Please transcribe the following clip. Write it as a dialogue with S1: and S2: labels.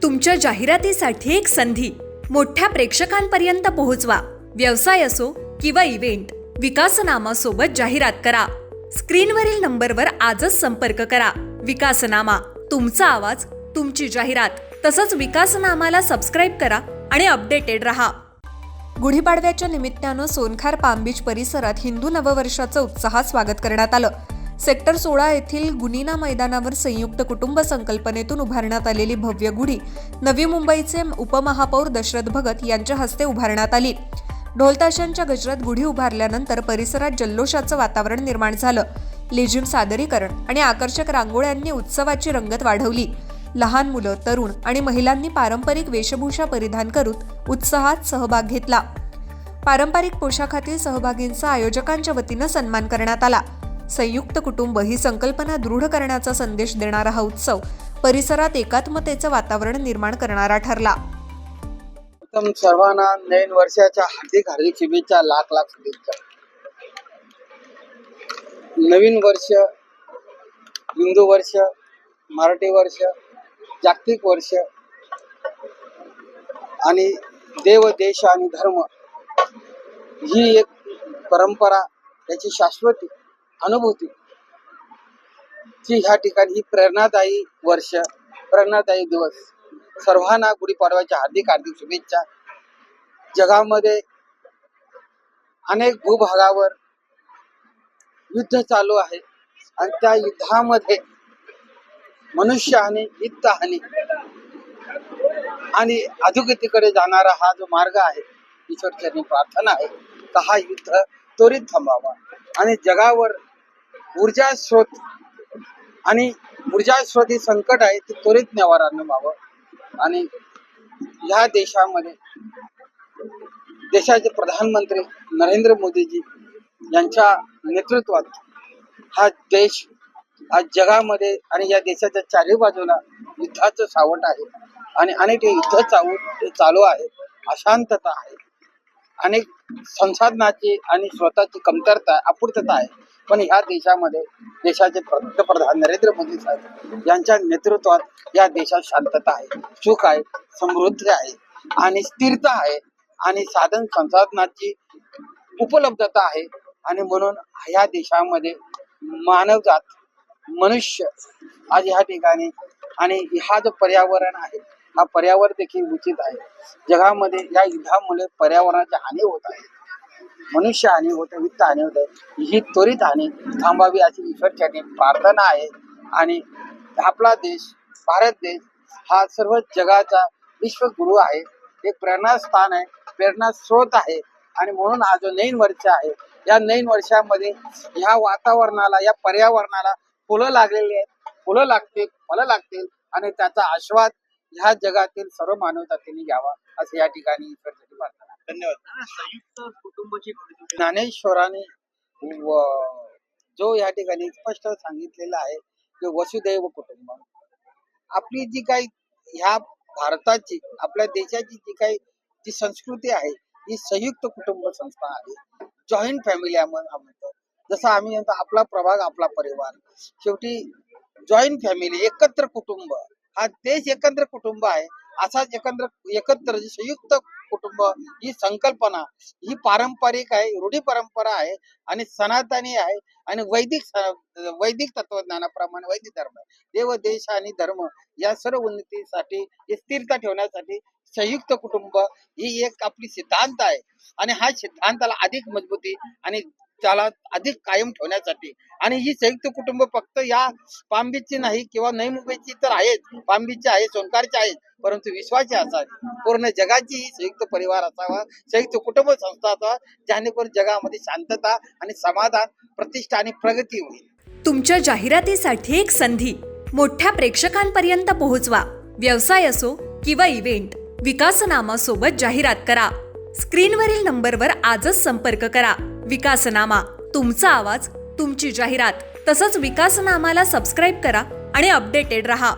S1: तुमच्या जाहिरातीसाठी एक संधी मोठ्या प्रेक्षकांपर्यंत पोहोचवा। व्यवसाय असो किंवा इव्हेंट, विकासनामा सोबत जाहिरात करा। स्क्रीनवरील नंबरवर आजच संपर्क करा। विकासनामा, तुमचा आवाज, तुमची जाहिरात। तसंच विकासनामाला सबस्क्राइब करा आणि अपडेटेड रहा। गुढीपाडव्याच्या निमित्तानं सोनखार पाम बीच परिसरात हिंदू नववर्षाचं उत्साहात स्वागत करण्यात आलं। सेक्टर 16 येथील गुनिना मैदानावर संयुक्त कुटुंब संकल्पनेतून उभारण्यात आलेली भव्य गुढी नवी मुंबईचे उपमहापौर दशरथ भगत यांच्या हस्ते उभारण्यात आली। ढोलताशांच्या गजरात गुढी उभारल्यानंतर परिसरात जल्लोषाचं वातावरण निर्माण झालं। लेझिम सादरीकरण आणि आकर्षक रांगोळ्यांनी उत्सवाची रंगत वाढवली। लहान मुलं, तरुण आणि महिलांनी पारंपरिक वेशभूषा परिधान करून उत्साहात सहभाग घेतला। पारंपरिक पोशाखातील सहभागींचा आयोजकांच्या वतीनं सन्मान करण्यात आला। संयुक्त कुटुंब ही संकल्पना दृढ करण्याचा संदेश देणारा हा उत्सव परिसरात एकात्मतेचं वातावरण निर्माण करणारा ठरला।
S2: सर्वांना नवीन वर्षाच्या हार्दिक शुभेच्छा, लाख शुभेच्छा। नवीन वर्ष, हिंदू वर्ष, मराठी वर्ष, जागतिक वर्ष आणि देव, देश आणि धर्म ही एक परंपरा, त्याची शाश्वती अनुभूती ची ह्या ठिकाणी ही प्रेरणादायी वर्ष, प्रेरणादायी दिवस। सर्वांना गुढीपाडव्याच्या हार्दिक शुभेच्छा। जगामध्ये अनेक भूभागावर युद्ध चालू आहे आणि त्या युद्धामध्ये मनुष्यहानी, वित्तहानी आणि अधोगतीकडे जाणारा हा जो मार्ग आहे, ईश्वरचरणी प्रार्थना आहे का हा युद्ध त्वरित थांबावा आणि जगावर ऊर्जा स्रोत ही संकट आहे ते त्वरित निवारण व्हावं। आणि ह्या देशामध्ये देशाचे प्रधानमंत्री नरेंद्र मोदीजी यांच्या नेतृत्वात हा देश आज जगामध्ये आणि या देशाच्या चारही बाजूला युद्धाचं सावट आहे आणि अनेक युद्ध चालू आहे, अशांतता आहे, अनेक संसाधनाची आणि स्वतःची कमतरता, अपूर्तता आहे। पण ह्या देशामध्ये देशाचे पंतप्रधान नरेंद्र मोदी साहेब यांच्या नेतृत्वात या देशात शांतता आहे, सुख आहे, समृद्धी आहे आणि स्थिरता आहे आणि साधन संसाधनाची उपलब्धता आहे। आणि म्हणून ह्या देशामध्ये मानवजात, मनुष्य आज ह्या ठिकाणी आणि हा जो पर्यावरण आहे, हा पर्यावरण देखील उचित आहे। जगामध्ये या युद्धामुळे पर्यावरणाची हानी होत आहे, मनुष्य हानी होते, वित्त हानी होते, ही त्वरित हानी थांबावी अशी ईश्वरचरणी प्रार्थना आहे। आणि आपला देश, भारत देश हा सर्व जगाचा विश्वगुरु आहे, एक प्रेरणास्थान आहे, प्रेरणा स्रोत आहे। आणि म्हणून हा जो नवीन वर्ष आहे, या नवीन वर्षामध्ये ह्या वातावरणाला, या पर्यावरणाला फुलं लागलेली आहेत, फुलं लागतील, फळं लागतील आणि त्याचा आस्वाद ह्या जगातील सर्व मानवजातीने घ्यावा असं या ठिकाणी ईश्वरचरणी प्रार्थना। धन्यवाद।
S3: संयुक्त कुटुंबाची
S2: ज्ञानेश्वराने जो या ठिकाणी स्पष्ट सांगितलेलं आहे की वसुदैव कुटुंब, आपली जी काही ह्या भारताची, आपल्या देशाची जी काही जी संस्कृती आहे, ही संयुक्त कुटुंब संस्था आहे, जॉईंट फॅमिली आपण म्हणतो। जसं आम्ही म्हणतो आपला प्रभाग आपला परिवार, शेवटी जॉईंट फॅमिली, एकत्र कुटुंब, हा देश एकत्र कुटुंब आहे। असाच एकत्र संयुक्त कुटुंब ही संकल्पना ही पारंपरिक आहे, रूढी परंपरा आहे आणि सनातनी आहे आणि वैदिक तत्वज्ञानाप्रमाणे वैदिक धर्म आहे। देव, देश आणि धर्म या सर्व उन्नतीसाठी, स्थिरता ठेवण्यासाठी संयुक्त कुटुंब ही एक आपली सिद्धांत आहे आणि हा सिद्धांताला अधिक मजबूती आणि त्याला अधिक कायम ठेवण्यासाठी आणि ही संयुक्त कुटुंब फक्त या पाम बीचची नाही किंवा नवी मुंबईची तर आहेच, पाम बीचची आहे, सोनकारची आहे, परंतु विश्वाची असावी, पूर्ण जगाची ही संयुक्त परिवार असावा, संयुक्त कुटुंब संस्था असावा, जेणेकरून जगामध्ये शांतता आणि समाधान, प्रतिष्ठा आणि प्रगती होईल।
S1: तुमच्या जाहिरातीसाठी एक संधी मोठ्या प्रेक्षकांपर्यंत पोहोचवा। व्यवसाय असो किंवा इव्हेंट, विकासनामा सोबत जाहिरात करा। स्क्रीनवरील नंबरवर आजच संपर्क करा। विकासनामा, तुमचा आवाज, तुमची जाहिरात। तसंच विकासनामाला सबस्क्राइब करा आणि अपडेटेड रहा।